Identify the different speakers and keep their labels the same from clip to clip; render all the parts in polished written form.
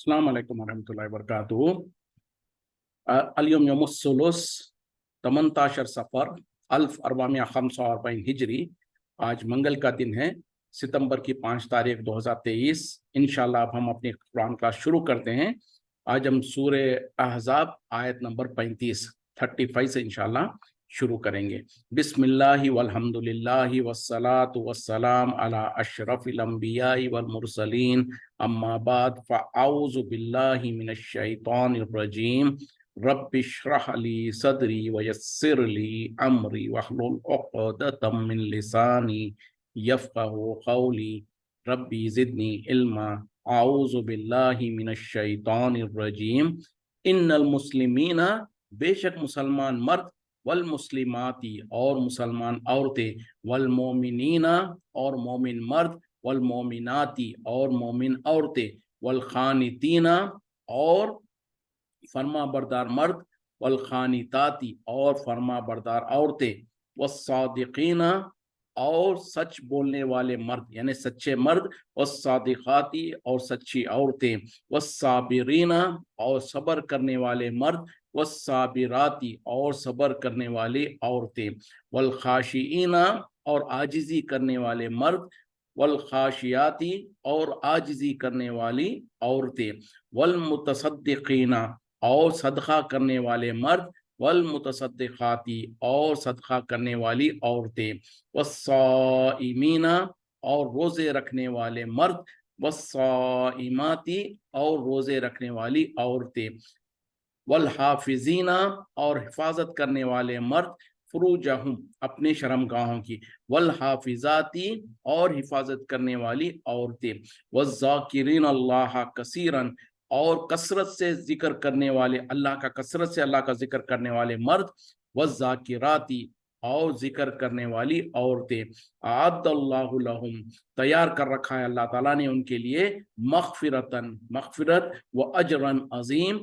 Speaker 1: السلام علیکم ورحمۃ اللہ وبرکاتہ۔ اليوم يوم الثلث 18 سفر 1445 ہجری۔ آج منگل کا دن ہے، ستمبر کی 5 تاریخ 2023۔ انشاءاللہ اب ہم اپنی قرآن کلاس شروع کرتے ہیں۔ آج ہم سورہ احزاب آیت نمبر 35 سے انشاءاللہ شروع کریں گے۔ بسم اللہ والحمد للہ والصلاة والسلام علی اشرف الانبیاء والمرسلین، اما بعد فاعوذ باللہ من الشیطان الرجیم۔ رب اشرح لی صدری ویسر لی امری واحلل عقدۃ من لسانی یفقہوا قولی ربی زدنی علما۔ اعوذ باللہ من الشیطان الرجیم۔ ان المسلمین، بے شک مسلمان مرد، والمسلماتی اور مسلمان عورتیں، والمومنین اور مومن مرد، والمومناتی اور مومن عورتیں، والخانتین اور فرما بردار مرد، والخانتاتی اور فرما بردار عورتیں، والصادقین اور سچ بولنے والے مرد یعنی سچے مرد، والصادقاتی اور سچی عورتیں، والصابرین اور صبر کرنے والے مرد، والصابراتی اور صبر کرنے والی عورتیں، والخاشعین اور عاجزی کرنے والے مرد، والخاشیاتی اور عاجزی کرنے والی عورتیں، والمتصدقین اور صدقہ کرنے والے مرد، والمتصدقاتی اور صدقہ کرنے والی عورتیں، والصائمین اور روزے رکھنے والے مرد، والصائماتی اور روزے رکھنے والی عورتیں، والحافظین اور حفاظت کرنے والے مرد، فروجہم اپنے شرمگاہوں کی، والحافظاتی اور حفاظت کرنے والی عورتیں، والذاکرین اللہ کثیرا اور کثرت سے ذکر کرنے والے اللہ کا، کثرت سے اللہ کا ذکر کرنے والے مرد، والذاکراتی اور ذکر کرنے والی عورتیں، اعد اللہ لہم تیار کر رکھا ہے اللہ تعالیٰ نے ان کے لیے، مغفرتن مغفرت، و اجرا عظیم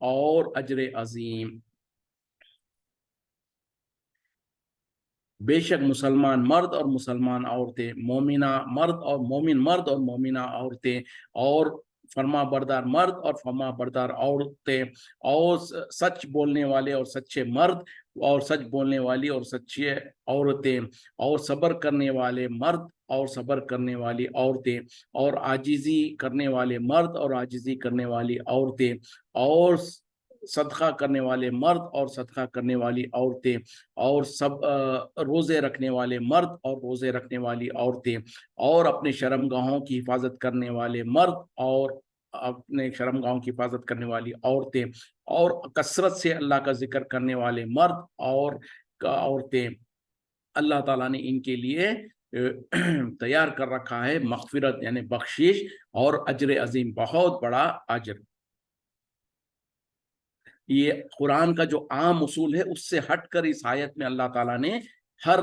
Speaker 1: اور اجر عظیم۔ بے شک مسلمان مرد اور مسلمان عورتیں، مومنہ مرد اور مومنہ عورتیں، اور فرما بردار مرد اور فرما بردار عورتیں، اور سچ بولنے والے اور سچے مرد، اور سچ بولنے والی اور سچی عورتیں، اور صبر کرنے والے مرد اور صبر کرنے والی عورتیں، اور عاجزی کرنے والے مرد اور عاجزی کرنے والی عورتیں، اور صدقہ کرنے والے مرد اور صدقہ کرنے والی عورتیں، اور سب روزے رکھنے والے مرد اور روزے رکھنے والی عورتیں، اور اپنے شرمگاہوں کی حفاظت کرنے والے مرد اور اپنے شرمگاہوں کی حفاظت کرنے والی عورتیں، اور کثرت سے اللہ کا ذکر کرنے والے مرد اور عورتیں، اللہ تعالیٰ نے ان کے لیے تیار کر رکھا ہے مغفرت یعنی بخشش اور اجر عظیم، بہت بڑا اجر۔ یہ قرآن کا جو عام اصول ہے اس سے ہٹ کر اس آیت میں اللہ تعالیٰ نے ہر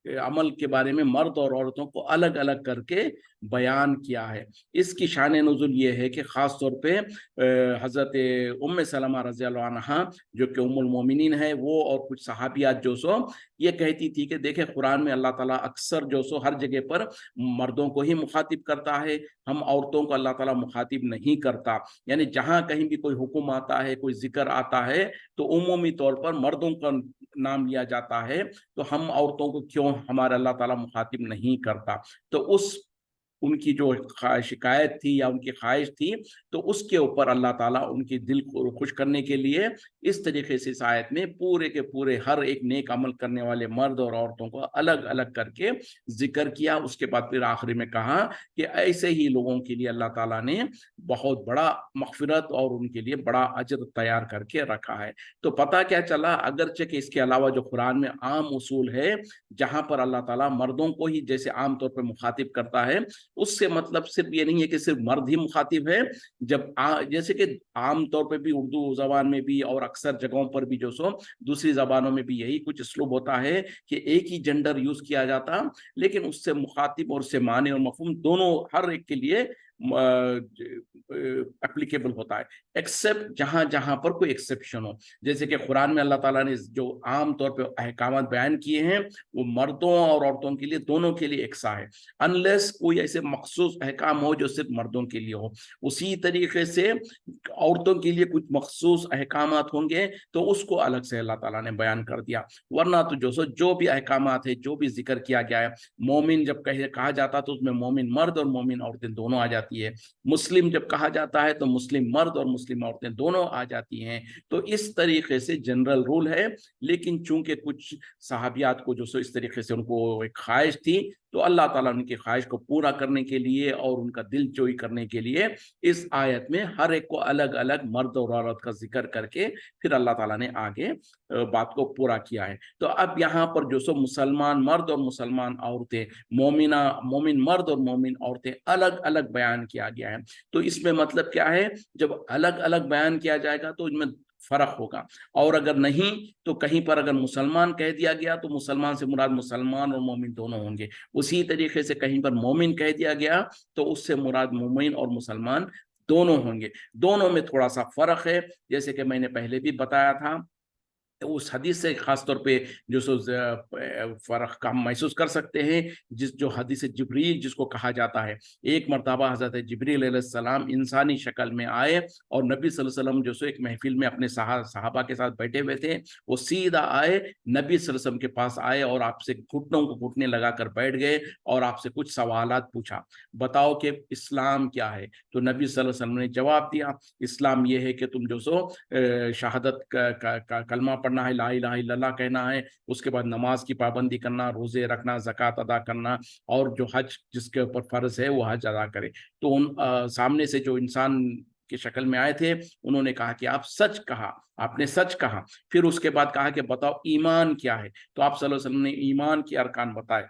Speaker 1: عمل کے بارے میں مرد اور عورتوں کو الگ الگ کر کے بیان کیا ہے۔ اس کی شان نزول یہ ہے کہ خاص طور پہ حضرت ام سلمہ رضی اللہ عنہا جو کہ ام المومنین ہے، وہ اور کچھ صحابیات جو سو یہ کہتی تھی کہ دیکھیں قرآن میں اللہ تعالیٰ اکثر جو سو ہر جگہ پر مردوں کو ہی مخاطب کرتا ہے، ہم عورتوں کو اللہ تعالیٰ مخاطب نہیں کرتا، یعنی جہاں کہیں بھی کوئی حکم آتا ہے، کوئی ذکر آتا ہے تو عمومی طور پر مردوں کا نام لیا جاتا ہے، تو ہم عورتوں کو کیوں ہمارا اللہ تعالیٰ مخاطب نہیں کرتا؟ تو اس ان کی جو شکایت تھی یا ان کی خواہش تھی، تو اس کے اوپر اللہ تعالیٰ ان کی دل کو خوش کرنے کے لیے اس طریقے سے اس آیت میں پورے کے پورے ہر ایک نیک عمل کرنے والے مرد اور عورتوں کو الگ الگ کر کے ذکر کیا۔ اس کے بعد پھر آخری میں کہا کہ ایسے ہی لوگوں کے لیے اللہ تعالیٰ نے بہت بڑا مغفرت اور ان کے لیے بڑا اجر تیار کر کے رکھا ہے۔ تو پتہ کیا چلا، اگرچہ کہ اس کے علاوہ جو قرآن میں عام اصول ہے جہاں پر اللہ تعالیٰ مردوں کو ہی جیسے عام طور پر مخاطب کرتا ہے، اس سے مطلب صرف یہ نہیں ہے کہ صرف مرد ہی مخاطب ہے، جب جیسے کہ عام طور پہ بھی اردو زبان میں بھی اور اکثر جگہوں پر بھی جو سو دوسری زبانوں میں بھی یہی کچھ اسلوب ہوتا ہے کہ ایک ہی جنڈر یوز کیا جاتا، لیکن اس سے مخاطب اور اس سے معنی اور مفہوم دونوں ہر ایک کے لیے एप्लीकेबल होता है, एक्सेप्ट जहां जहां पर कोई एक्सेप्शन हो। जैसे कि कुरान में अल्लाह ताला ने जो आम तौर पे अहकामात बयान किए हैं वो मर्दों और औरतों के लिए, दोनों के लिए एकसा है, अनलेस कोई ऐसे मखसूस अहकाम हो जो सिर्फ मर्दों के लिए हो। उसी तरीके से औरतों के लिए कुछ मखसूस अहकामात होंगे तो उसको अलग से अल्लाह ताला ने बयान कर दिया। वरना तो जो भी अहकामात है, जो भी जिक्र किया गया है, मोमिन जब कहा जाता तो उसमें मोमिन मर्द और मोमिन औरतें दोनों आ जाती है। मुस्लिम जब कहा जाता है तो मुस्लिम मर्द और मुस्लिम औरतें दोनों आ जाती हैं। तो इस तरीके से जनरल रूल है। लेकिन चूंकि कुछ सहाबियात को जो सो इस तरीके से उनको एक ख्वाहिश थी, तो अल्लाह ताला उनकी ख्वाहिश को पूरा करने के लिए और उनका दिल जोई करने के लिए इस आयत में हर एक को अलग अलग मर्द और औरत का जिक्र करके फिर अल्लाह ताला ने आगे बात को पूरा किया है। तो अब यहाँ पर जो सो मुसलमान मर्द और मुसलमान औरतें, मोमिन मर्द और मोमिन औरतें अलग अलग बयान किया गया है। तो इसमें मतलब क्या है, जब अलग अलग बयान किया जाएगा तो इनमें फर्क होगा। और अगर नहीं तो कहीं पर अगर मुसलमान कह दिया गया तो मुसलमान से मुराद मुसलमान और मोमिन दोनों होंगे। उसी तरीके से कहीं पर मोमिन कह दिया गया तो उससे मुराद मोमिन और मुसलमान दोनों होंगे। दोनों में थोड़ा सा फर्क है, जैसे कि मैंने पहले भी बताया था। उस हदीस से खास तौर पे जो सो फर्क का हम महसूस कर सकते हैं, जो हदीस जिब्रील जिसको कहा जाता है। एक मरतबा हजरत जिब्रील अलैहिस्सलाम इंसानी शक्ल में आए और नबी सल्लल्लाहु अलैहि वसल्लम जो सो एक महफिल में अपने सहाबा के साथ बैठे हुए थे। वो सीधा आए, नबी सल्लल्लाहु अलैहि वसल्लम के पास आए और आपसे घुटनों को घुटने लगाकर बैठ गए और आपसे कुछ सवालात पूछा, बताओ कि इस्लाम क्या है। तो नबी सल्लल्लाहु अलैहि वसल्लम ने जवाब दिया, इस्लाम ये है कि तुम जो सो शहादत का कलमा पढ़ना है, ला इलाहा इल्लल्लाह कहना है, उसके बाद नमाज की पाबंदी करना, रोजे रखना, ज़कात अदा करना, और जो हज जिसके ऊपर फर्ज है वो हज अदा करे। तो उन सामने से जो इंसान की शक्ल में आए थे उन्होंने कहा कि आप सच कहा, आपने सच कहा। फिर उसके बाद कहा कि बताओ ईमान क्या है। तो आप सल्लल्लाहु अलैहि वसल्लम ने ईमान के अरकान बताए।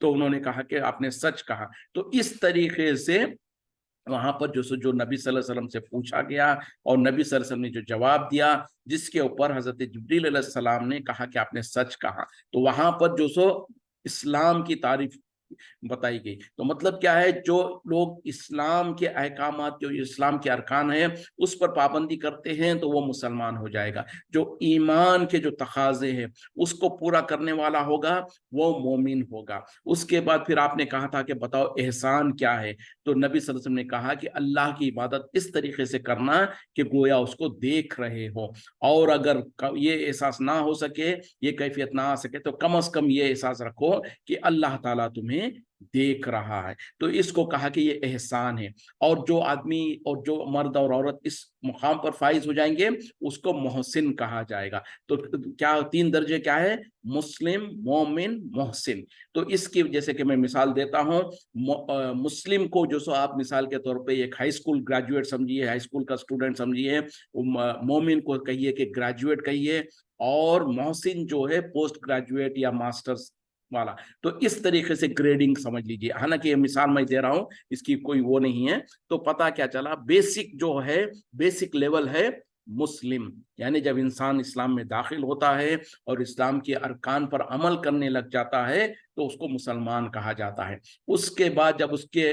Speaker 1: तो उन्होंने कहा कि आपने सच कहा। तो इस तरीके से वहां पर जो नबी सल्लल्लाहु अलैहि वसल्लम से पूछा गया और नबी सल्लल्लाहु अलैहि वसल्लम ने जो जवाब दिया, जिसके ऊपर हजरत जिब्रील अलैहिस्सलाम ने कहा कि आपने सच कहा। तो वहां पर इस्लाम की तारीफ बताई गई। तो मतलब क्या है, जो लोग इस्लाम के अहकामात, जो इस्लाम के अरकान है उस पर पाबंदी करते हैं तो वो मुसलमान हो जाएगा। जो ईमान के जो तकाजे हैं उसको पूरा करने वाला होगा वो मोमिन होगा। उसके बाद फिर आपने कहा था कि बताओ एहसान क्या है। तो नबी सल्लल्लाहु अलैहि वसल्लम ने कहा कि अल्लाह की इबादत इस तरीके से करना कि गोया उसको देख रहे हो। और अगर ये एहसास ना हो सके, ये कैफियत ना आ सके, तो कम से कम ये एहसास रखो कि अल्लाह ताला तुम्हें देख रहा है। तो इसको कहा कि ये एहसान है। और जो आदमी और जो मर्द और औरत इस मुकाम पर फाइज हो जाएंगे उसको मोहसिन कहा जाएगा। तो क्या तीन दर्जे क्या है, मुस्लिम, मोमिन, मोहसिन। तो इसकी जैसे कि मैं मिसाल देता हूँ, मुस्लिम को जो सो आप मिसाल के तौर पे एक हाई स्कूल ग्रेजुएट समझिए, हाई स्कूल का स्टूडेंट समझिए। मोमिन को कहिए कि ग्रेजुएट कहिए, और मोहसिन जो है पोस्ट ग्रेजुएट या मास्टर्स वाला। तो इस तरीके से ग्रेडिंग समझ लीजिए। हालांकि ये मिसाल मैं दे रहा हूं, इसकी कोई वो नहीं है। तो पता क्या चला, बेसिक जो है, बेसिक लेवल है मुस्लिम। यानी जब इंसान इस्लाम में दाखिल होता है और इस्लाम के अरकान पर अमल करने लग जाता है तो उसको मुसलमान कहा जाता है। उसके बाद जब उसके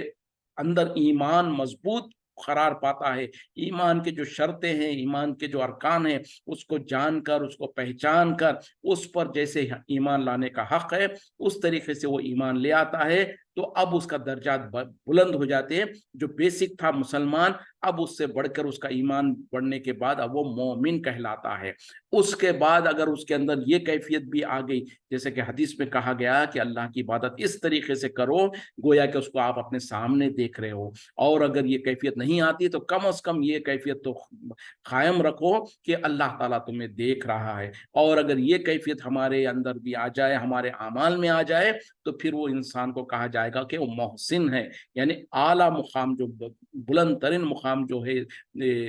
Speaker 1: अंदर ईमान मजबूत करार पाता है, ईमान के जो शर्तें हैं, ईमान के जो अरकान हैं, उसको जानकर, उसको पहचान कर उस पर जैसे ईमान लाने का हक है उस तरीके से वो ईमान ले आता है, तो अब उसका दर्जा बुलंद हो जाते हैं। जो बेसिक था मुसलमान, अब उससे बढ़कर उसका ईमान बढ़ने के बाद अब वो मोमिन कहलाता है। उसके बाद अगर उसके अंदर ये कैफियत भी आ गई, जैसे कि हदीस में कहा गया कि अल्लाह की इबादत इस तरीके से करो गोया कि उसको आप अपने सामने देख रहे हो। और अगर ये कैफियत नहीं आती तो कम से कम ये कैफियत तो कायम रखो कि अल्लाह ताला तुम्हें देख रहा है। और अगर ये कैफियत हमारे अंदर भी आ जाए, हमारे आमाल में आ जाए, तो फिर वो इंसान को कहा जाएगा कि वो मोहसिन है। यानी आला मुकाम, जो बुलंद तरीन मुकाम जो है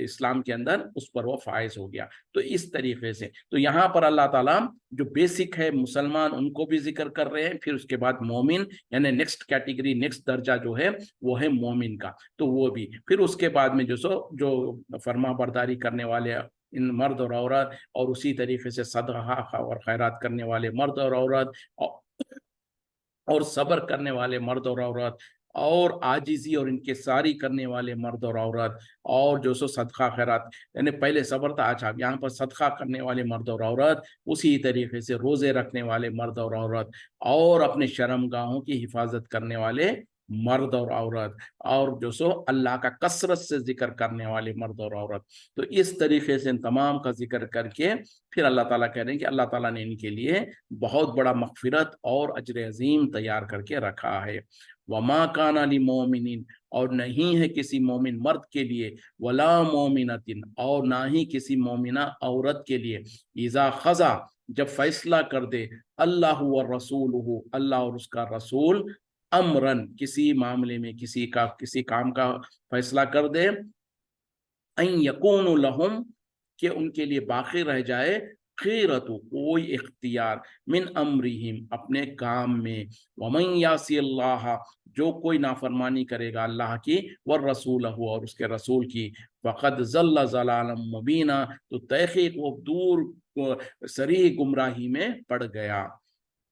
Speaker 1: इस्लाम के अंदर, उस पर वो फायज हो गया। तो इस तरीके से तो यहाँ पर अल्लाह ताला जो बेसिक है मुसलमान उनको भी जिक्र कर रहे हैं, फिर उसके बाद मोमिन, यानी नेक्स्ट कैटेगरी, नेक्स्ट दर्जा जो है वो है मोमिन का। तो वो भी फिर उसके बाद में जो फर्मा बरदारी करने वाले इन मर्द और औरत, और उसी तरीके से सदका और खैरात करने वाले मर्द और औरत, और सब्र करने वाले मर्द और औरत, اور आजिज़ी और इंकिसारी करने वाले मर्द और औरत, और जो सो सदका खैरात, यानी पहले सब्र था, अच्छा यहाँ पर सदका करने वाले मर्द और औरत, उसी तरीके से रोजे रखने वाले मर्द और औरत, और अपने शर्मगाहों की हिफाजत करने वाले मर्द और औरत, और जो सो अल्लाह का कसरत से जिक्र करने वाले मर्द और औरत। तो इस तरीके से इन तमाम का जिक्र करके फिर अल्लाह ताला कह रहे हैं कि अल्लाह ताला ने इनके लिए बहुत बड़ा मगफिरत और अजर अजीम तैयार करके रखा है। वमा काना ली मोमिनिन, और नहीं है किसी मोमिन मर्द के लिए, वला मोमिनतिन, और ना ही किसी मोमिना औरत के लिए, इज़ा खज़ा, जब फैसला कर दे, अल्लाह व रसूलुहु, अल्लाह और उसका रसूल, अमरन, किसी मामले में, किसी काम का फैसला कर दे, अन यकूनु लहुम, कि उनके लिए बाकी रह जाए, खीरतु, कोई इख्तियार, मिन अमरिहिम, अपने काम में, वमन यासी अल्लाह, जो कोई नाफरमानी करेगा अल्लाह की, वर रसूलहु, और उसके रसूल की, फ़क़द ज़ल्ल ज़लालन मुबीना, तो तहक़ीक़ वो दूर सरी गुमराही में पड़ गया।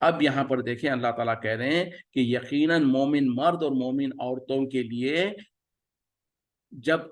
Speaker 1: अब यहाँ पर देखें अल्लाह ताला कह रहे हैं कि यकीनन मोमिन मर्द और मोमिन औरतों के लिए, जब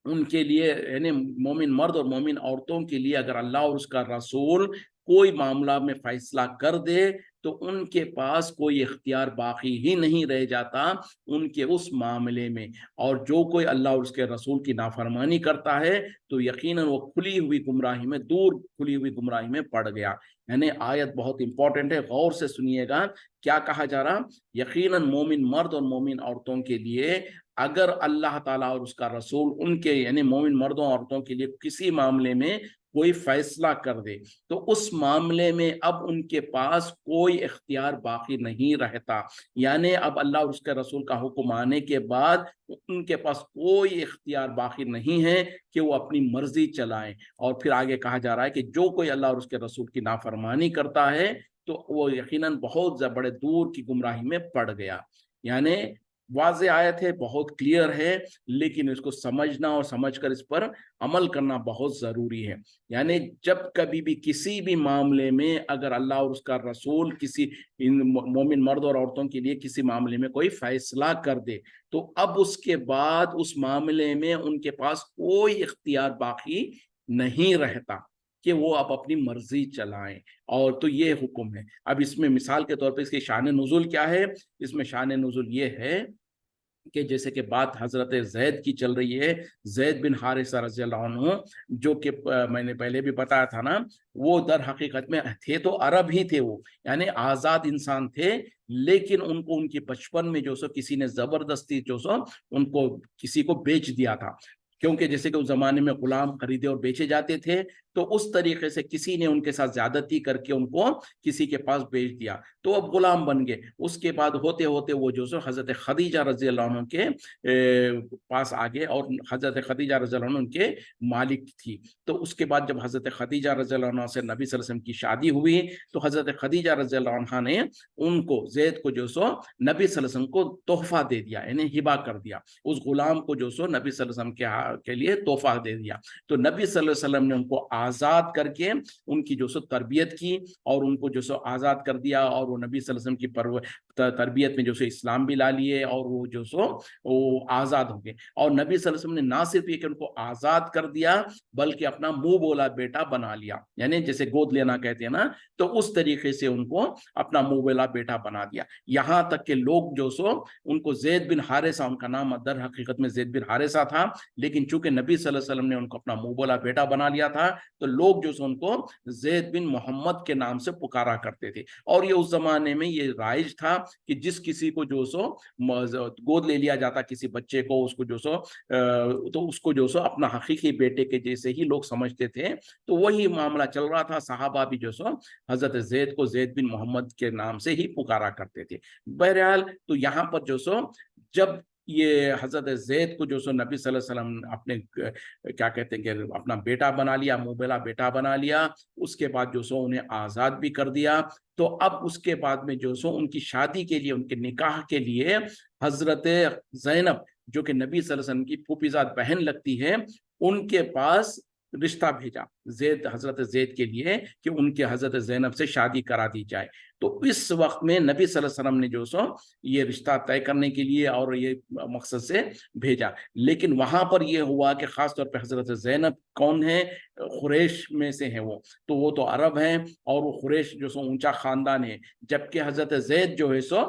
Speaker 1: उनके लिए, यानी मोमिन मर्द और मोमिन औरतों के लिए अगर अल्लाह और उसका रसूल कोई मामला में फैसला कर दे, तो उनके पास कोई इख्तियार बाकी ही नहीं रह जाता उनके उस मामले में। और जो कोई अल्लाह और उसके रसूल की नाफरमानी करता है, तो यकीनन वो खुली हुई गुमराही में, दूर खुली हुई गुमराही में पड़ गया। यानी आयत बहुत इंपॉर्टेंट है, गौर से सुनिएगा क्या कहा जा रहा। यकीनन मोमिन मर्द और मोमिन औरतों के लिए, अगर अल्लाह ताला और उसका रसूल उनके, यानी मोमिन मर्दों औरतों के लिए किसी मामले में कोई फैसला कर दे, तो उस मामले में अब उनके पास कोई इख्तियार बाकी नहीं रहता। यानी अब अल्लाह और उसके रसूल का हुक्म आने के बाद उनके पास कोई इख्तियार बाकी नहीं है कि वो अपनी मर्जी चलाएं। और फिर आगे कहा जा रहा है कि जो कोई अल्लाह और उसके रसूल की नाफरमानी करता है, तो वो यकीनन बहुत बड़े दूर की गुमराही में पड़ गया। यानी वाज़ेह आयत है, बहुत क्लियर है, लेकिन इसको समझना और समझकर इस पर अमल करना बहुत ज़रूरी है। यानी जब कभी भी किसी भी मामले में अगर अल्लाह और उसका रसूल किसी इन मोमिन मर्द और औरतों के लिए किसी मामले में कोई फैसला कर दे, तो अब उसके बाद उस मामले में उनके पास कोई इख्तियार बाकी नहीं रहता कि वो अब अपनी मर्जी चलाएं। और तो ये हुक्म है। अब इसमें मिसाल के तौर पे इसकी शान नुज़ुल क्या है? इसमें शान नुज़ुल ये है कि जैसे कि बात हजरत जैद की चल रही है, जैद बिन हारिसा रज़ियल्लाहु अन्हु, जो कि मैंने पहले भी बताया था ना, वो दर हकीकत में थे तो अरब ही थे, वो यानी आज़ाद इंसान थे, लेकिन उनको उनकी बचपन में जो सो किसी ने ज़बरदस्ती जो सो उनको किसी को बेच दिया था। क्योंकि जैसे कि उस ज़माने में ग़ुलाम खरीदे और बेचे जाते थे, तो उस तरीके से किसी ने उनके साथ ज़्यादती करके उनको किसी के पास बेच दिया, तो अब ग़ुलाम बन गए। उसके बाद होते होते वो जो सो हज़रत खदीजा रज़ियल्लाहु अन्हा के पास आ गए, और हज़रत खदीजा रज़ियल्लाहु अन्हा उनके मालिक थी। तो उसके बाद जब हज़रत खदीजा रज़ियल्लाहु अन्हा से नबी सल्लल्लाहु अलैहि वसल्लम की शादी हुई, तो हज़रत खदीजा रज़ियल्लाहु अन्हा ने उनको, ज़ैद को जो सो नबी सल्लल्लाहु अलैहि वसल्लम को तोहफ़ा दे दिया, यानी हिबा कर दिया। उस ग़ुलाम को जो सो नबी सल्लल्लाहु अलैहि वसल्लम के लिए तोहफ़ा दे दिया। तो नबी सल्लल्लाहु अलैहि वसल्लम ने उनको आज़ाद करके उनकी जो सो तरबियत की, और उनको जो सो आज़ाद कर दिया, और वो नबी सल्लल्लाहु अलैहि वसल्लम की तरबियत में जो सो इस्लाम भी ला लिए, और वो जो सो वो आज़ाद हो गए। और नबी सल्लल्लाहु अलैहि वसल्लम ने ना सिर्फ ये कि उनको आज़ाद कर दिया, बल्कि अपना मुंह बोला बेटा बना लिया, यानी जैसे गोद लेना कहते हैं ना, तो उस तरीके से उनको अपना मुंह बोला बेटा बना दिया। यहाँ तक के लोग जो सो उनको ज़ैद बिन हारिसा, उनका नाम दर हकीकत में ज़ैद बिन हारिसा था, लेकिन चूंकि नबी सल्लल्लाहु अलैहि वसल्लम ने उनको अपना मुंह बोला बेटा बना लिया था, तो लोग जो सो उनको ज़ैद बिन मोहम्मद के नाम से पुकारा करते थे। और ये उस जमाने में ये राइज था कि जिस किसी को जो सो गोद ले लिया जाता किसी बच्चे को, उसको जो सो तो उसको जो सो अपना हकीकी बेटे के जैसे ही लोग समझते थे। तो वही मामला चल रहा था, सहाबा भी जो सो हजरत जैद को ज़ैद बिन मोहम्मद के नाम से ही पुकारा करते थे। बहरहाल, तो यहाँ पर जो सो जब ये हजरत जैद को जो सो नबी सल्लल्लाहु अलैहि वसल्लम अपने क्या कहते हैं कि अपना बेटा बना लिया, मुबेला बेटा बना लिया, उसके बाद जो सो उन्हें आज़ाद भी कर दिया। तो अब उसके बाद में जो सो उनकी शादी के लिए, उनके निकाह के लिए हजरत ज़ैनब, जो कि नबी सल्लल्लाहु अलैहि वसल्लम की फूफीज़ाद बहन लगती है, उनके पास رشتہ بھیجا حضرت زید کے لیے کہ ان کے حضرت زینب سے شادی کرا دی جائے. تو اس وقت میں نبی صلی اللہ علیہ وسلم نے جو سو یہ رشتہ طے کرنے کے لیے اور یہ مقصد سے بھیجا. لیکن وہاں پر یہ ہوا کہ خاص طور پہ حضرت زینب کون ہے؟ قریش میں سے ہیں تو وہ تو عرب ہیں اور وہ قریش جو سو اونچا خاندان ہے، جبکہ حضرت زید جو ہے سو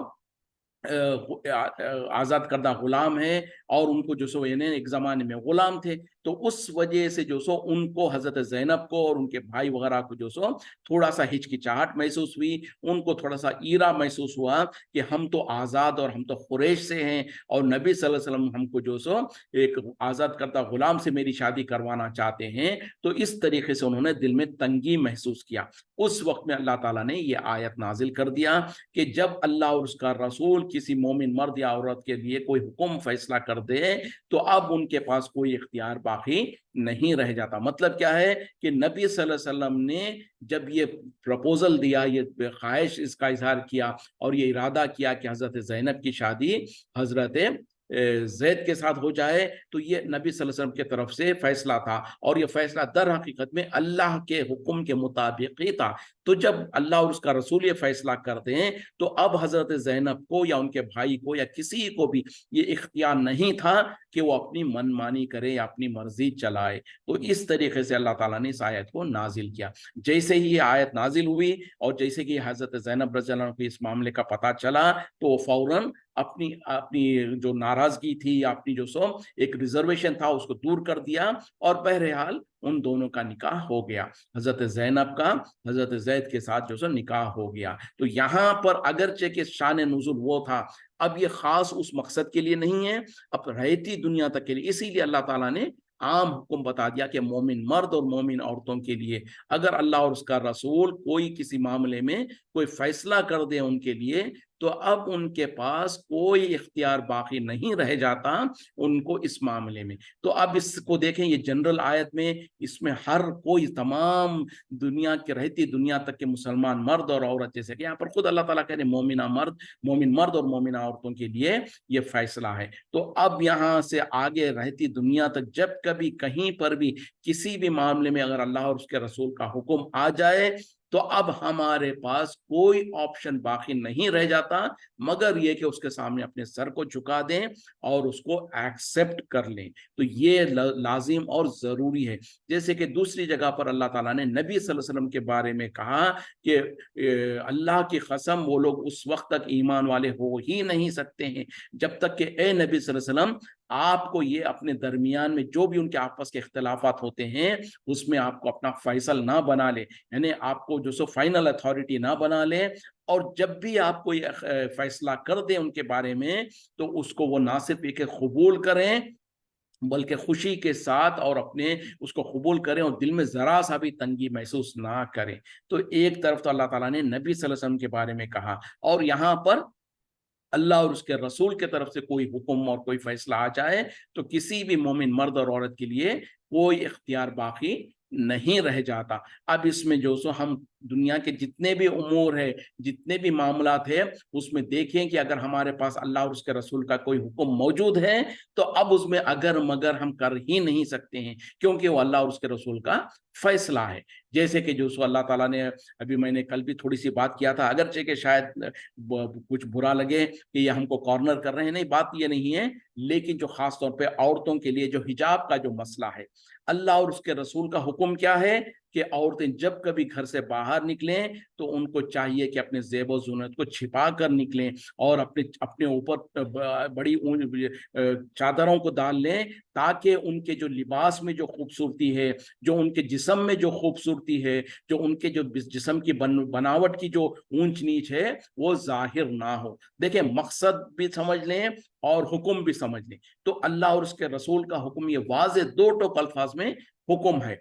Speaker 1: آزاد کردہ غلام ہے اور ان کو جو سو یعنی ایک زمانے میں غلام تھے. تو اس وجہ سے جو سو ان کو حضرت زینب کو اور ان کے بھائی وغیرہ کو جو سو تھوڑا سا ہچکچاہٹ محسوس ہوئی، ان کو تھوڑا سا ایرا محسوس ہوا کہ ہم تو آزاد اور ہم تو قریش سے ہیں اور نبی صلی اللہ علیہ وسلم ہم کو جو سو ایک آزاد کردہ غلام سے میری شادی کروانا چاہتے ہیں. تو اس طریقے سے انہوں نے دل میں تنگی محسوس کیا. اس وقت میں اللہ تعالیٰ نے یہ آیت نازل کر دیا کہ جب اللہ اور اس کا رسول کسی مومن مرد یا عورت کے لیے کوئی حکم فیصلہ کر دے تو اب ان کے پاس کوئی اختیار باقی نہیں رہ جاتا. مطلب کیا ہے کہ نبی صلی اللہ علیہ وسلم نے جب یہ پروپوزل دیا، یہ خواہش اس کا اظہار کیا اور یہ ارادہ کیا کہ حضرت زینب کی شادی حضرت زید کے ساتھ ہو جائے، تو یہ نبی صلی اللہ علیہ وسلم کی طرف سے فیصلہ تھا اور یہ فیصلہ در حقیقت میں اللہ کے حکم کے مطابق ہی تھا. تو جب اللہ اور اس کا رسول یہ فیصلہ کرتے ہیں تو اب حضرت زینب کو یا ان کے بھائی کو یا کسی کو بھی یہ اختیار نہیں تھا کہ وہ اپنی من مانی کرے یا اپنی مرضی چلائے. تو اس طریقے سے اللہ تعالیٰ نے اس آیت کو نازل کیا. جیسے ہی یہ آیت نازل ہوئی اور جیسے کہ حضرت زینب رضی اللہ عنہ کو اس معاملے کا پتہ چلا تو وہ فوراً اپنی جو ناراضگی تھی یا اپنی جو سو ایک ریزرویشن تھا اس کو دور کر دیا اور بہرحال ان دونوں کا نکاح ہو گیا. حضرت زینب کا حضرت زید کے ساتھ جو سو نکاح ہو گیا. تو یہاں پر اگرچہ کہ شان نزول وہ تھا، اب یہ خاص اس مقصد کے لیے نہیں ہے، اب رہتی دنیا تک کے لیے. اسی لیے اللہ تعالیٰ نے عام حکم بتا دیا کہ مومن مرد اور مومن عورتوں کے لیے اگر اللہ اور اس کا رسول کوئی کسی معاملے میں کوئی فیصلہ کر دے ان کے لیے تو اب ان کے پاس کوئی اختیار باقی نہیں رہ جاتا ان کو اس معاملے میں. تو اب اس کو دیکھیں، یہ جنرل آیت میں اس میں ہر کوئی تمام دنیا کے رہتی دنیا تک کے مسلمان مرد اور عورت، جیسے کہ یہاں پر خود اللہ تعالیٰ کہہ رہے مومن مرد اور مومنہ عورتوں کے لیے یہ فیصلہ ہے. تو اب یہاں سے آگے رہتی دنیا تک جب کبھی کہیں پر بھی کسی بھی معاملے میں اگر اللہ اور اس کے رسول کا حکم آ جائے تو اب ہمارے پاس کوئی آپشن باقی نہیں رہ جاتا مگر یہ کہ اس کے سامنے اپنے سر کو جھکا دیں اور اس کو ایکسپٹ کر لیں. تو یہ لازم اور ضروری ہے. جیسے کہ دوسری جگہ پر اللہ تعالیٰ نے نبی صلی اللہ علیہ وسلم کے بارے میں کہا کہ اللہ کی قسم وہ لوگ اس وقت تک ایمان والے ہو ہی نہیں سکتے ہیں جب تک کہ اے نبی صلی اللہ علیہ وسلم آپ کو یہ اپنے درمیان میں جو بھی ان کے آپس کے اختلافات ہوتے ہیں اس میں آپ کو اپنا فیصل نہ بنا لے، یعنی آپ کو جو سو فائنل اتھارٹی نہ بنا لے، اور جب بھی آپ کوئی فیصلہ کر دیں ان کے بارے میں تو اس کو وہ نہ صرف یہ کہ قبول کریں بلکہ خوشی کے ساتھ اور اپنے اس کو قبول کریں اور دل میں ذرا سا بھی تنگی محسوس نہ کریں. تو ایک طرف تو اللہ تعالیٰ نے نبی صلی اللہ علیہ وسلم کے بارے میں کہا اور یہاں پر اللہ اور اس کے رسول کے طرف سے کوئی حکم اور کوئی فیصلہ آ جائے تو کسی بھی مومن مرد اور عورت کے لیے کوئی اختیار باقی نہیں رہ جاتا. اب اس میں جو سو ہم دنیا کے جتنے بھی امور ہے، جتنے بھی معاملات ہیں، اس میں دیکھیں کہ اگر ہمارے پاس اللہ اور اس کے رسول کا کوئی حکم موجود ہے تو اب اس میں اگر مگر ہم کر ہی نہیں سکتے ہیں کیونکہ وہ اللہ اور اس کے رسول کا فیصلہ ہے. جیسے کہ جو سو اللہ تعالیٰ نے ابھی میں نے کل بھی تھوڑی سی بات کیا تھا، اگرچہ کہ شاید کچھ برا لگے کہ یہ ہم کو کارنر کر رہے ہیں، نہیں، بات یہ نہیں ہے، لیکن جو خاص طور پہ عورتوں کے لیے جو حجاب کا جو مسئلہ ہے، اللہ اور اس کے رسول کا حکم کیا ہے کہ عورتیں جب کبھی گھر سے باہر نکلیں تو ان کو چاہیے کہ اپنے زیب و زینت کو چھپا کر نکلیں اور اپنے اوپر بڑی چادروں کو ڈال لیں تاکہ ان کے جو لباس میں جو خوبصورتی ہے، جو ان کے جسم میں جو خوبصورتی ہے، جو ان کے جو جسم کی بناوٹ کی جو اونچ نیچ ہے وہ ظاہر نہ ہو. دیکھیں، مقصد بھی سمجھ لیں اور حکم بھی سمجھ لیں. تو اللہ اور اس کے رسول کا حکم یہ واضح دو ٹوک الفاظ میں حکم ہے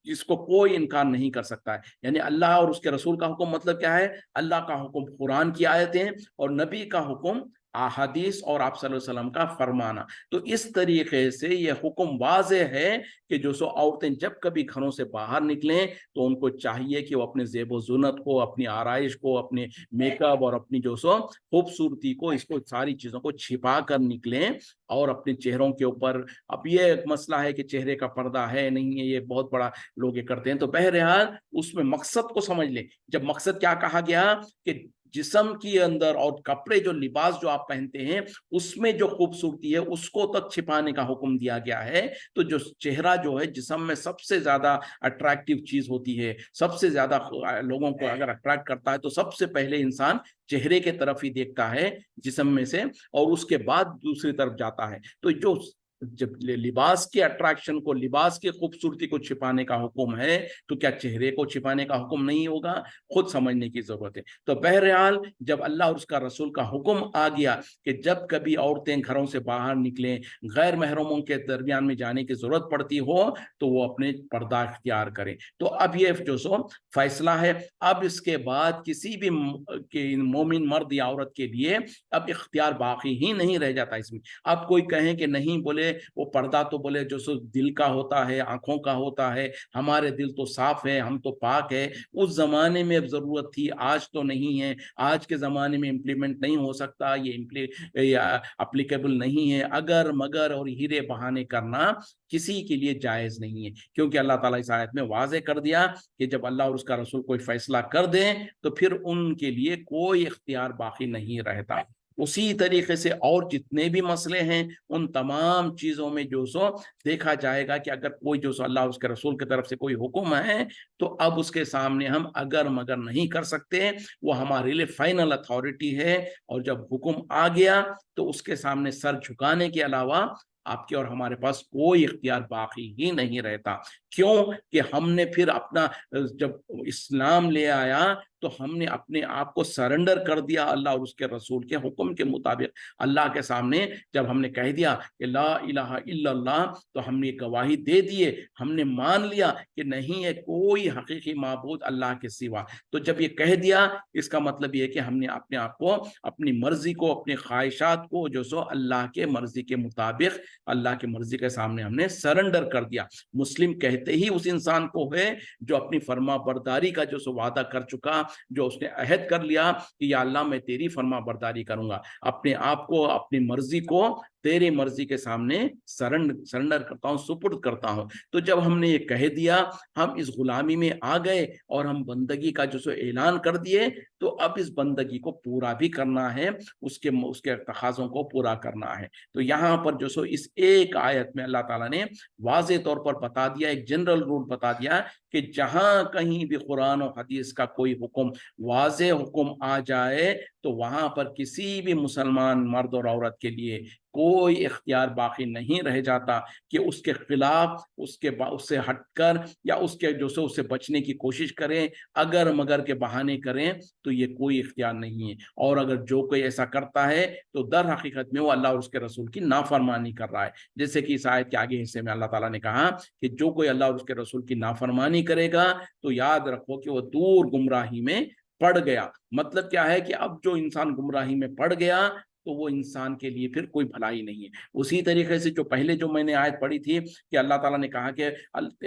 Speaker 1: جس کو کوئی انکار نہیں کر سکتا ہے. یعنی اللہ اور اس کے رسول کا حکم مطلب کیا ہے؟ اللہ کا حکم قرآن کی آیتیں اور نبی کا حکم अहादीस और आप सल्लल्लाहु अलैहि वसल्लम का फरमाना। तो इस तरीके से ये हुक्म वाज़ेह है कि जो सो औरतें जब कभी घरों से बाहर निकलें तो उनको चाहिए कि वो अपने ज़ेब व ज़ीनत को, अपनी आराइश को, अपने मेकअप और अपनी जो सो खूबसूरती को, इसको सारी चीज़ों को छिपा कर निकलें और अपने चेहरों के ऊपर, अब ये एक मसला है कि चेहरे का पर्दा है नहीं है, ये बहुत बड़ा लोग ये करते हैं। तो बहरहाल उसमें मकसद को समझ लें। जब मकसद क्या कहा गया कि जिस्म के अंदर और कपड़े जो लिबास जो आप पहनते हैं उसमें जो खूबसूरती है उसको तक छिपाने का हुक्म दिया गया है। तो जो चेहरा जो है जिस्म में सबसे ज्यादा अट्रैक्टिव चीज होती है, सबसे ज्यादा लोगों को अगर अट्रैक्ट करता है तो सबसे पहले इंसान चेहरे के तरफ ही देखता है जिस्म में से, और उसके बाद दूसरी तरफ जाता है। तो जो जब लिबास के अट्रैक्शन को, लिबास की खूबसूरती को छिपाने का हुक्म है तो क्या चेहरे को छिपाने का हुक्म नहीं होगा? खुद समझने की जरूरत है। तो बहरहाल जब अल्लाह और उसका रसूल का हुक्म आ गया कि जब कभी औरतें घरों से बाहर निकलें, गैर महरमों के दरमियान में जाने की जरूरत पड़ती हो तो वो अपने पर्दा इख्तियार करें। तो अब ये जो सो फैसला है, अब इसके बाद किसी भी मोमिन मर्द या औरत के लिए अब इख्तियार बाकी ही नहीं रह जाता इसमें। अब कोई कहे कि नहीं, बोले वो पर्दा तो बोले जो सो दिल का होता है, आंखों का होता है, हमारे दिल तो साफ है, हम तो पाक है। उस जमाने में अब जरूरत थी, आज तो नहीं है, आज के जमाने में इम्प्लीमेंट नहीं हो सकता, ये अप्लीकेबल नहीं है। अगर मगर और हीरे बहाने करना किसी के लिए जायज नहीं है, क्योंकि अल्लाह ताला इस आयत में वाज़े कर दिया कि जब अल्लाह और उसका रसूल कोई फैसला कर दें तो फिर उनके लिए कोई इख्तियार बाकी नहीं रहता। उसी तरीके से और जितने भी मसले हैं उन तमाम चीजों में जो सो देखा जाएगा कि अगर कोई जो सो अल्लाह उसके रसूल की तरफ से कोई हुक्म है तो अब उसके सामने हम अगर मगर नहीं कर सकते, वो हमारे लिए फाइनल अथॉरिटी है। और जब हुक्म आ गया तो उसके सामने सर झुकाने के अलावा आपके और हमारे पास कोई इख्तियार बाकी ही नहीं रहता। क्यों कि हमने फिर अपना, जब इस्लाम ले आया तो हमने अपने आप को सरेंडर कर दिया अल्लाह और उसके रसूल के हुक्म के मुताबिक। अल्लाह के सामने जब हमने कह दिया कि ला इलाहा इल्लल्लाह, तो हमने गवाही दे दिए, हमने मान लिया कि नहीं है कोई हकीकी माबूद अल्लाह के सिवा। तो जब ये कह दिया इसका मतलब ये है कि हमने अपने आप को, अपनी मर्जी को, अपनी ख्वाहिशात को जो सो अल्लाह के मर्जी के मुताबिक, अल्लाह की मर्जी के सामने हमने सरेंडर कर दिया। मुस्लिम कहते ही उस इंसान को है जो अपनी फर्मा बरदारी का जो सो वादा कर चुका, जो उसने अहद कर लिया कि या अल्लाह मैं तेरी फर्मा बरदारी करूंगा, अपने आप को, अपनी मर्जी को तेरी मर्जी के सामने सरेंडर करता हूँ, सुपुर्द करता हूँ। तो जब हमने ये कह दिया, हम इस गुलामी में आ गए और हम बंदगी का जो सो ऐलान कर दिए, तो अब इस बंदगी को पूरा भी करना है, उसके तकाज़ों को पूरा करना है। तो यहाँ पर जो सो इस एक आयत में अल्लाह ताला ने वाज़े तौर पर बता दिया, एक जनरल रूल बता दिया कि जहां कहीं भी कुरान और हदीस का कोई हुक्म, वाज़े हुक्म आ जाए तो वहां पर किसी भी मुसलमान मर्द और औरत के लिए कोई इख्तियार बाकी नहीं रह जाता कि उसके खिलाफ, उससे हटकर या उसके जो सो उससे बचने की कोशिश करें, अगर मगर के बहाने करें, तो ये कोई इख्तियार नहीं है। और अगर जो कोई ऐसा करता है तो दर हकीकत में वो अल्लाह और उसके रसूल की नाफरमानी कर रहा है। जैसे कि इस आयत के आगे हिस्से में अल्लाह ताला ने कहा कि जो कोई अल्लाह और उसके रसूल की नाफरमानी करेगा तो याद रखो कि वो दूर गुमराही में पड़ गया। मतलब क्या है कि अब जो इंसान गुमराही में पड़ गया तो वो इंसान के लिए फिर कोई भलाई नहीं है। उसी तरीके से जो पहले जो मैंने आयत पढ़ी थी कि अल्लाह ताला ने कहा कि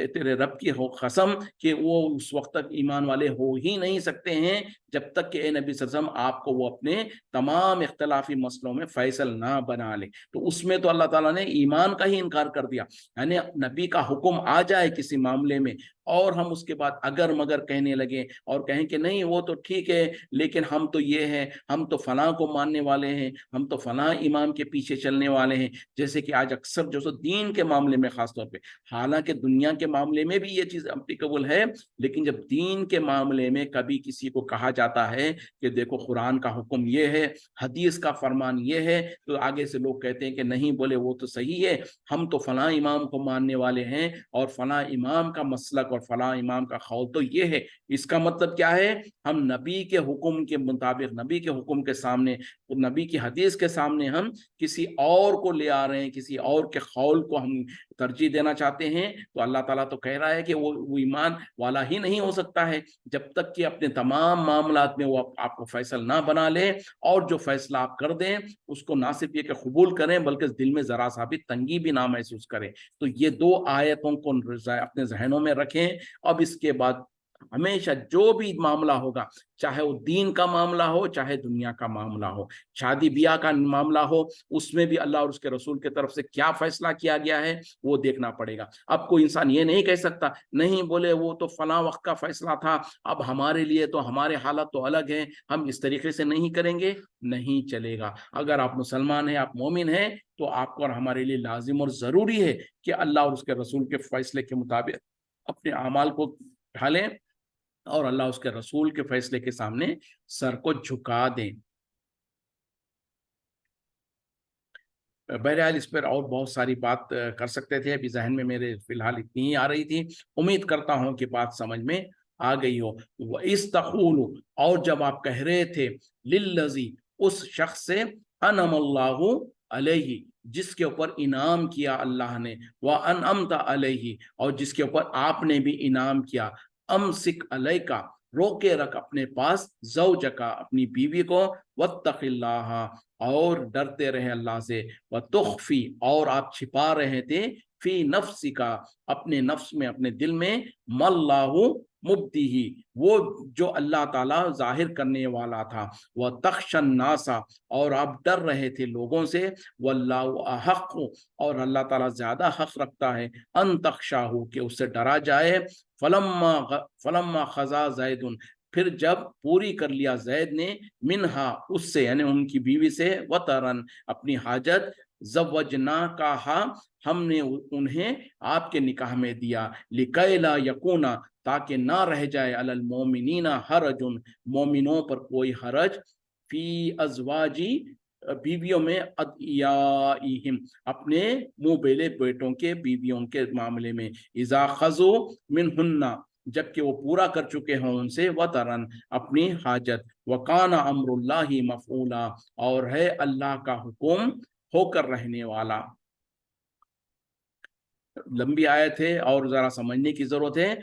Speaker 1: तेरे रब की हो कसम कि वो उस वक्त तक ईमान वाले हो ही नहीं सकते हैं जब तक कि ए नबी सल्लल्लाहु अलैहि वसल्लम आपको वो अपने तमाम इख्तलाफी मसलों में फैसल ना बना ले। तो उसमें तो अल्लाह ताला ने ईमान का ही इनकार कर दिया। यानी नबी का हुक्म आ जाए किसी मामले में और हम उसके बाद अगर मगर कहने लगे और कहें कि नहीं वो तो ठीक है, लेकिन हम तो ये हैं, हम तो फलां को मानने वाले हैं, हम तो फलां इमाम के पीछे चलने वाले हैं। जैसे कि आज अक्सर जो सो दीन के मामले में खास तौर पे, हालांकि दुनिया के मामले में भी ये चीज अप्लीकेबल है, लेकिन जब दीन के मामले में कभी किसी को कहा जाता है कि देखो कुरान का हुक्म ये है, हदीस का फरमान ये है, तो आगे से लोग कहते हैं कि नहीं, बोले वो तो सही है, हम तो फलां इमाम को मानने वाले हैं और फलां इमाम का मसलक और फलां इमाम का कौल तो ये है। इसका मतलब क्या है? हम नबी के हुक्म के मुताबिक, नबी के हुक्म के सामने, नबी की हदीस چیز کے سامنے ہم کسی اور کو لے آ رہے ہیں, کسی اور کے قول کو ہم ترجیح دینا چاہتے ہیں, تو اللہ تعالیٰ تو کہہ رہا ہے کہ وہ ایمان والا ہی نہیں ہو سکتا ہے جب تک کہ اپنے تمام معاملات میں وہ آپ کو فیصل نہ بنا لے, اور جو فیصلہ آپ کر دیں اس کو نہ صرف یہ کہ قبول کریں بلکہ دل میں ذرا سا بھی تنگی بھی نہ محسوس کریں. تو یہ 2 آیتوں کو اپنے ذہنوں میں رکھیں. اب اس کے بعد ہمیشہ جو بھی معاملہ ہوگا, چاہے وہ دین کا معاملہ ہو چاہے دنیا کا معاملہ ہو, شادی بیاہ کا معاملہ ہو, اس میں بھی اللہ اور اس کے رسول کی طرف سے کیا فیصلہ کیا گیا ہے وہ دیکھنا پڑے گا. اب کوئی انسان یہ نہیں کہہ سکتا نہیں بولے وہ تو فلاں وقت کا فیصلہ تھا, اب ہمارے لیے تو ہمارے حالت تو الگ ہیں, ہم اس طریقے سے نہیں کریں گے, نہیں چلے گا. اگر آپ مسلمان ہیں, آپ مومن ہیں, تو آپ کو اور ہمارے لیے لازم اور ضروری ہے کہ اللہ اور اس کے رسول کے فیصلے کے مطابق اپنے اعمال کو ڈھالیں اور اللہ اس کے رسول کے فیصلے کے سامنے سر کو جھکا دیں. بہرحال اس پر اور بہت ساری بات کر سکتے تھے, ابھی ذہن میں میرے فی الحال اتنی ہی آ رہی تھی, امید کرتا ہوں کہ بات سمجھ میں آ گئی ہو. وَإِسْتَقُولُ, اور جب آپ کہہ رہے تھے, لِلَّذِي, اس شخص سے, انعم اللہ علیہ, جس کے اوپر انعام کیا اللہ نے, وَأَنْعَمْتَ علیہ, اور جس کے اوپر آپ نے بھی انعام کیا, امسک علیکہ, روکے رکھ اپنے پاس, زوجکا, اپنی بیوی کو, واتق اللہ, اور ڈرتے رہے اللہ سے, وتخفی, اور آپ چھپا رہے تھے, فی نفسکا, اپنے نفس میں, اپنے دل میں, مَاللہ مبدیہ, وہ جو اللہ تعالیٰ ظاہر کرنے والا تھا, وتخشى الناس, اور آپ ڈر رہے تھے لوگوں سے, واللہ احق, اور اللہ تعالیٰ زیادہ حق رکھتا ہے, ان تخشاہ, کہ اس سے ڈرا جائے. فلما خزا زید, پھر جب پوری کر لیا زید نے, منہا, اس سے, یعنی ان کی بیوی سے, وطرن, اپنی حاجت, زوجناکہا, ہم نے انہیں آپ کے نکاح میں دیا, لکی لا یکونا, تاکہ نہ رہ جائے, علی المومنین حرج, مومنوں پر کوئی حرج, فی ازواجی, بیویوں میں, ادعیائہم, اپنے منہ بیلے بیٹوں کے بیویوں کے معاملے میں, اذا خذو منہن, جبکہ وہ پورا کر چکے ہوں ان سے, وطرن, اپنی حاجت, وکان امر اللہ مفعولا, اور ہے اللہ کا حکم ہو کر رہنے والا. لمبی آیت ہے اور ذرا سمجھنے کی ضرورت ہے.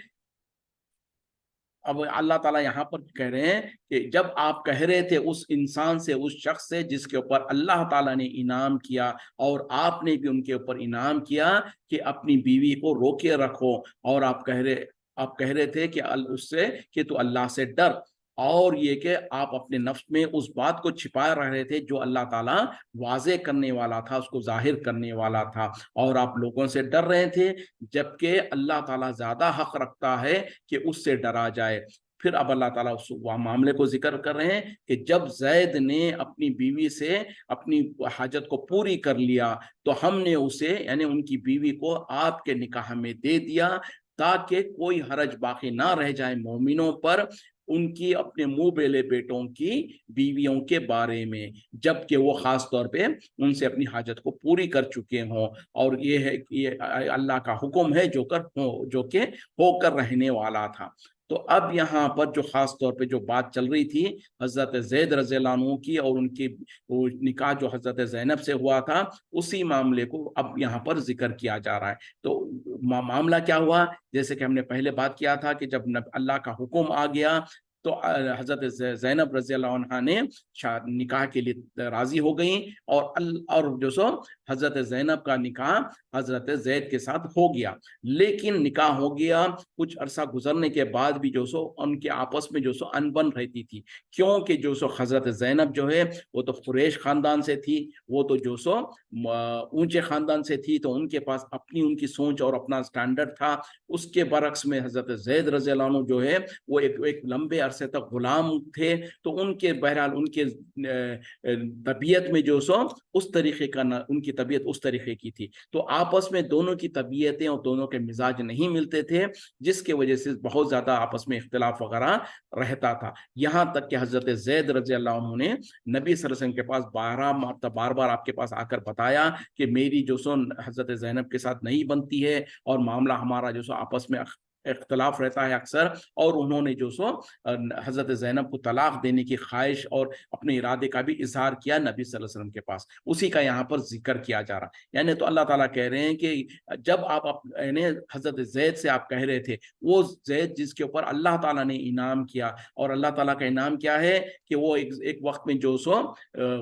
Speaker 1: اب اللہ تعالیٰ یہاں پر کہہ رہے ہیں کہ جب آپ کہہ رہے تھے اس انسان سے, اس شخص سے جس کے اوپر اللہ تعالیٰ نے انعام کیا, اور آپ نے بھی ان کے اوپر انعام کیا کہ اپنی بیوی کو روکے رکھو, اور آپ کہہ رہے تھے کہ اس سے کہ تو اللہ سے ڈر, اور یہ کہ آپ اپنے نفس میں اس بات کو چھپا رہے تھے جو اللہ تعالیٰ واضح کرنے والا تھا, اس کو ظاہر کرنے والا تھا, اور آپ لوگوں سے ڈر رہے تھے, جبکہ اللہ تعالیٰ زیادہ حق رکھتا ہے کہ اس سے ڈرا جائے. پھر اب اللہ تعالیٰ اس معاملے کو ذکر کر رہے ہیں کہ جب زید نے اپنی بیوی سے اپنی حاجت کو پوری کر لیا, تو ہم نے اسے, یعنی ان کی بیوی کو, آپ کے نکاح میں دے دیا, تاکہ کوئی حرج باقی نہ رہ جائے مومنوں پر, ان کی اپنے منہ بیلے بیٹوں کی بیویوں کے بارے میں, جبکہ وہ خاص طور پہ ان سے اپنی حاجت کو پوری کر چکے ہوں, اور یہ ہے کہ یہ اللہ کا حکم ہے جو کہ ہو کر رہنے والا تھا. تو اب یہاں پر جو خاص طور پہ جو بات چل رہی تھی حضرت زید رضی اللہ عنہ کی, اور ان کی نکاح جو حضرت زینب سے ہوا تھا, اسی معاملے کو اب یہاں پر ذکر کیا جا رہا ہے. تو معاملہ کیا ہوا, جیسے کہ ہم نے پہلے بات کیا تھا کہ جب اللہ کا حکم آ گیا, تو حضرت زینب رضی اللہ عنہ نے نکاح کے لیے راضی ہو گئیں, اور جو سو حضرت زینب کا نکاح حضرت زید کے ساتھ ہو گیا. لیکن نکاح ہو گیا, کچھ عرصہ گزرنے کے بعد بھی جو سو ان کے آپس میں جو سو انبن رہتی تھی, کیونکہ جو سو حضرت زینب جو ہے وہ تو قریش خاندان سے تھی, وہ تو جو سو اونچے خاندان سے تھی, تو ان کے پاس اپنی ان کی سوچ اور اپنا سٹینڈرڈ تھا. اس کے برعکس میں حضرت زید رضی اللہ عنہ جو ہے وہ ایک لمبے عرصے تک غلام تھے, تو ان کے بہرحال ان کے طبیعت میں جو سو اس طریقے کا, ان کی طبیعت اس طریقے کی تھی, تو آپس میں دونوں کی طبیعتیں اور دونوں کے مزاج نہیں ملتے تھے, جس کی وجہ سے بہت زیادہ آپس میں اختلاف وغیرہ رہتا تھا. یہاں تک کہ حضرت زید رضی اللہ عنہ نے نبی صلی اللہ علیہ وسلم کے پاس بار بار آپ کے پاس آ کر بتایا کہ میری جو سو حضرت زینب کے ساتھ نہیں بنتی ہے, اور معاملہ ہمارا جو سو آپس میں इख्तलाफ रहता है अक्सर, और उन्होंने जो सो हजरत ज़ैनब को तलाक देने की ख्वाहिश और अपने इरादे का भी इजहार किया नबी सल्लल्लाहु अलैहि वसल्लम के पास। उसी का यहाँ पर जिक्र किया जा रहा है। यानी तो अल्लाह ताला कह रहे हैं कि जब आप यानी हजरत जैद से आप कह रहे थे, वो जैद जिसके ऊपर अल्लाह ताला ने इनाम किया, और अल्लाह ताला का इनाम क्या है कि वो एक वक्त में जो सो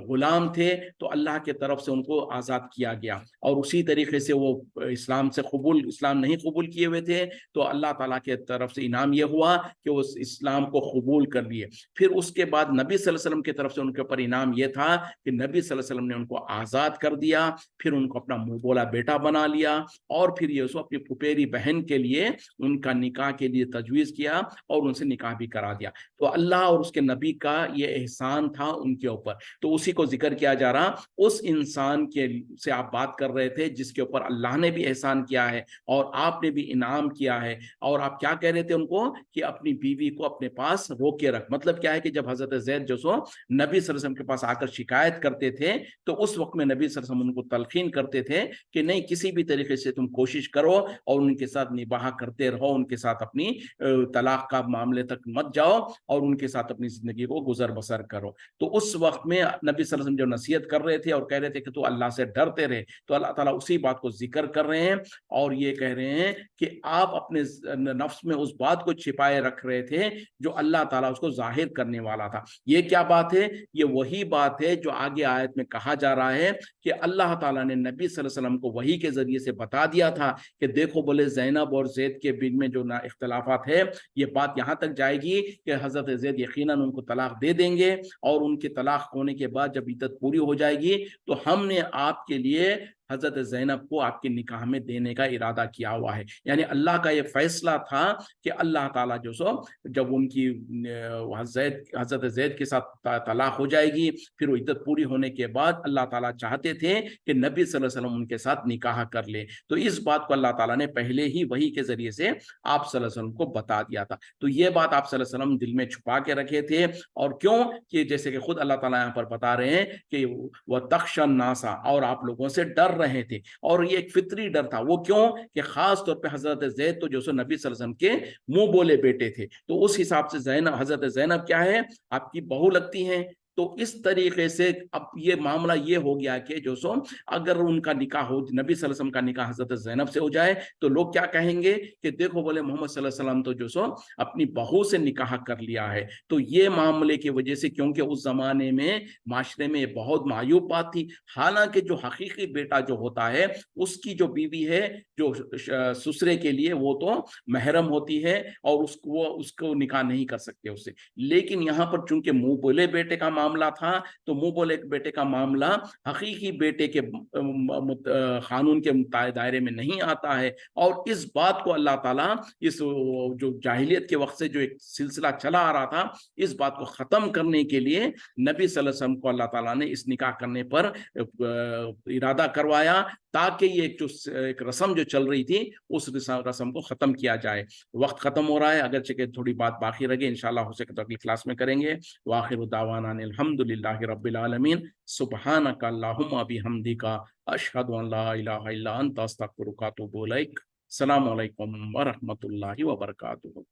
Speaker 1: गुलाम थे, तो अल्लाह के तरफ से उनको आज़ाद किया गया, और उसी तरीके से वो इस्लाम नहीं कबूल किए हुए थे, तो अल्लाह ताला के तरफ से इनाम ये हुआ कि वो इस्लाम को कबूल कर लिए। फिर उसके बाद नबी सल्लल्लाहु अलैहि वसल्लम की तरफ से उनके ऊपर इनाम ये था कि नबी सल्लल्लाहु अलैहि वसल्लम ने उनको आज़ाद कर दिया, फिर उनको अपना मुंह बोला बेटा बना लिया, और फिर ये अपनी पुपेरी बहन के लिए उनका निकाह के लिए तजवीज़ किया और उनसे निकाह भी करा दिया। तो अल्लाह और उसके नबी का ये एहसान था उनके ऊपर। तो उसी को जिक्र किया जा रहा, उस इंसान के से आप बात कर रहे थे जिसके ऊपर अल्लाह ने भी एहसान किया है और आपने भी इनाम किया है, और आप क्या कह रहे थे उनको कि अपनी बीवी को अपने पास रोके रख। मतलब क्या है कि जब हजरत जैद जो सो नबी सल्लल्लाहु अलैहि वसल्लम के पास आकर शिकायत करते थे, तो उस वक्त में नबी सल्लल्लाहु अलैहि वसल्लम उनको तलखीन करते थे कि नहीं, किसी भी तरीके से तुम कोशिश करो और उनके साथ निबाह करते रहो, उनके साथ अपनी तलाक का मामले तक मत जाओ, और उनके साथ अपनी जिंदगी को गुजर बसर करो। तो उस वक्त में नबी सल्लल्लाहु अलैहि वसल्लम जो नसीहत कर रहे थे और कह रहे थे कि तू अल्लाह से डरते रहे, तो अल्लाह ताला उसी बात को जिक्र कर रहे हैं और ये कह रहे हैं कि आप अपने नफ्स में उस बात को छिपाए रख रहे थे जो अल्लाह ताला उसको जाहिर करने वाला था। ये क्या बात है? ये वही बात है जो आगे आयत में कहा जा रहा है कि अल्लाह ताला ने नबी सल्लल्लाहु अलैहि वसल्लम को वही के जरिए से बता दिया था कि देखो बोले ज़ैनब और ज़ैद के बीच में जो ना इख्तलाफात है, ये बात यहाँ तक जाएगी कि हजरत ज़ैद यकीनन उनको तलाक दे देंगे, और उनके तलाक होने के बाद जब इद्दत पूरी हो जाएगी तो हमने आपके लिए हजरत ज़ैनब को आपके निकाह में देने का इरादा किया हुआ है। यानी अल्लाह का ये फैसला था कि अल्लाह ताला जो सो जब उनकी हजरत ज़ैद के साथ तलाक हो जाएगी, फिर वो इद्दत पूरी होने के बाद अल्लाह ताला चाहते थे कि नबी सल्लल्लाहु अलैहि वसल्लम उनके साथ निकाह कर ले। तो इस बात को अल्लाह ताला ने पहले ही वही के जरिए से आप सल्लल्लाहु अलैहि वसल्लम को बता दिया था। तो ये बात आप सल्लल्लाहु अलैहि वसल्लम दिल में छुपा के रखे थे, और क्यों कि जैसे कि खुद अल्लाह ताला यहाँ पर बता रहे हैं कि वह तख्शन नासा, और आप लोगों से डर रहे थे, और ये एक फितरी डर था। वो क्यों कि खास तौर पे हजरत ज़ैद तो जो सो नबी सल्लल्लाहु अलैहि वसल्लम के मुंह बोले बेटे थे, तो उस हिसाब से ज़ैनब, हजरत ज़ैनब क्या है, आपकी बहू लगती हैं। तो इस तरीके से अब ये मामला ये हो गया कि जो सो अगर उनका निकाह हो, नबी सल्लल्लाहु अलैहि वसल्लम का निकाह हजरत ज़ैनब से हो जाए, तो लोग क्या कहेंगे कि देखो बोले मोहम्मद सल्लल्लाहु अलैहि वसल्लम तो जो सो अपनी बहू से निकाह कर लिया है। तो ये मामले की वजह से, क्योंकि उस जमाने में माशरे में बहुत मायूब बात थी, हालांकि जो हकीकी बेटा जो होता है उसकी जो बीवी है जो ससुरे के लिए वो तो महरम होती है, और उसको निकाह नहीं कर सकते उससे। लेकिन यहाँ पर चूंकि मुंह बोले बेटे का मामला था, तो मुंह बोले बेटे का मामला हकीकी बेटे के कानून के दायरे में नहीं आता है। और इस बात को अल्लाह ताला इस जो जाहिलियत के वक्त से जो एक सिलसिला चला आ रहा था, इस बात को खत्म करने के लिए नबी सल्लल्लाहु अलैहि वसल्लम को अल्लाह ताला ने इस निकाह करने पर इरादा करवाया, ताकि ये एक रस्म जो चल रही थी उस रस्म को खत्म किया जाए। वक्त खत्म हो रहा है, अगरचे के थोड़ी बात बाकी रह गई, इंशाल्लाह हो सके तो अगली क्लास में करेंगे। वाखिर दावाना अल्हम्दुलिल्लाहि रब्बिल आलमीन, सुब्हानका अल्लाहुम्मा बिहम्दिका, अशहदु अन ला इलाहा इल्ला अंता अस्तगफिरुका व अतूबु इलैक। अस्सलामु अलैकुम व रहमतुल्लाहि व बरकातुहू।